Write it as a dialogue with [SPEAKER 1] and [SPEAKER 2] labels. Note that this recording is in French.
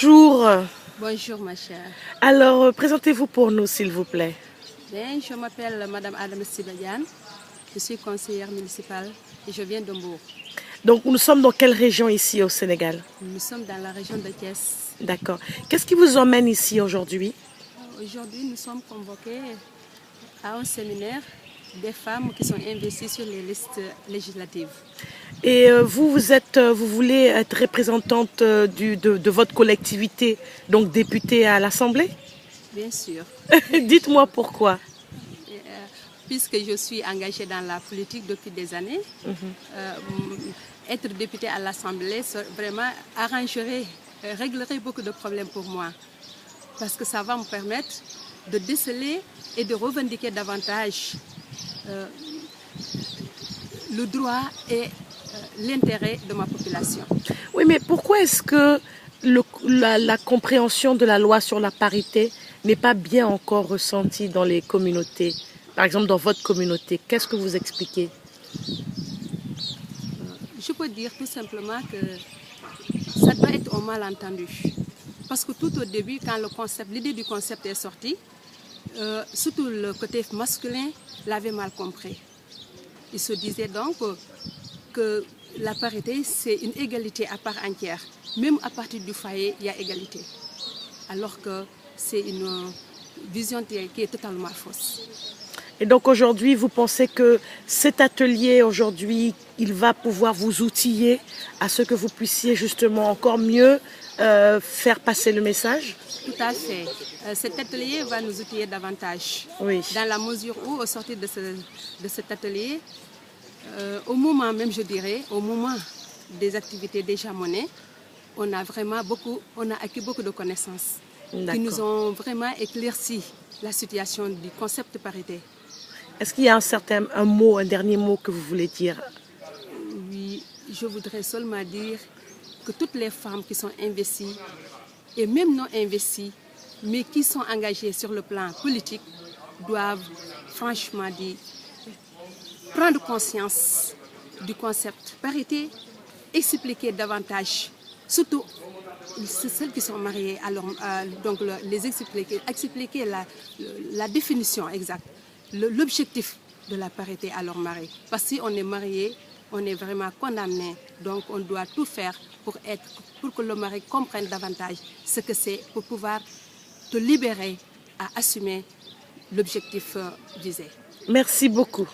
[SPEAKER 1] Bonjour.
[SPEAKER 2] Bonjour ma chère.
[SPEAKER 1] Alors, présentez-vous pour nous, s'il vous plaît.
[SPEAKER 2] Bien, je m'appelle Madame Adam Sibadian. Je suis conseillère municipale et je viens de Mbour.
[SPEAKER 1] Donc, nous sommes dans quelle région ici au Sénégal?
[SPEAKER 2] Nous sommes dans la région de Thiès.
[SPEAKER 1] D'accord. Qu'est-ce qui vous emmène ici aujourd'hui?
[SPEAKER 2] Aujourd'hui, nous sommes convoqués à un séminaire des femmes qui sont investies sur les listes législatives.
[SPEAKER 1] Et vous voulez être représentante de votre collectivité, donc députée à l'Assemblée?
[SPEAKER 2] Bien sûr.
[SPEAKER 1] Dites-moi pourquoi.
[SPEAKER 2] Puisque je suis engagée dans la politique depuis des années, être députée à l'Assemblée vraiment arrangerait, réglerait beaucoup de problèmes pour moi. Parce que ça va me permettre de déceler et de revendiquer davantage le droit et l'intérêt de ma population.
[SPEAKER 1] Oui, mais pourquoi est-ce que la compréhension de la loi sur la parité n'est pas bien encore ressentie dans les communautés? Par exemple, dans votre communauté, qu'est-ce que vous expliquez?
[SPEAKER 2] Je peux dire tout simplement que ça doit être un malentendu. Parce que tout au début, quand l'idée du concept est sortie, surtout le côté masculin l'avait mal compris. Il se disait donc que la parité, c'est une égalité à part entière. Même à partir du foyer, il y a égalité. Alors que c'est une vision qui est totalement fausse.
[SPEAKER 1] Et donc aujourd'hui, vous pensez que cet atelier aujourd'hui, il va pouvoir vous outiller à ce que vous puissiez justement encore mieux faire passer le message?
[SPEAKER 2] Tout à fait. Cet atelier va nous outiller davantage.
[SPEAKER 1] Oui.
[SPEAKER 2] Dans la mesure où, au sortir de cet atelier, au moment même, je dirais, au moment des activités déjà menées, on a acquis beaucoup de connaissances qui nous ont vraiment éclairci la situation du concept de parité.
[SPEAKER 1] Est-ce qu'il y a un dernier mot que vous voulez dire?
[SPEAKER 2] Oui, je voudrais seulement dire que toutes les femmes qui sont investies, et même non investies, mais qui sont engagées sur le plan politique, doivent franchement dire, prendre conscience du concept parité, expliquer davantage, surtout celles qui sont mariées, donc les expliquer la définition exacte, l'objectif de la parité à leur mari. Parce que si on est marié, on est vraiment condamné. Donc on doit tout faire pour que le mari comprenne davantage ce que c'est pour pouvoir te libérer à assumer l'objectif visé.
[SPEAKER 1] Merci beaucoup.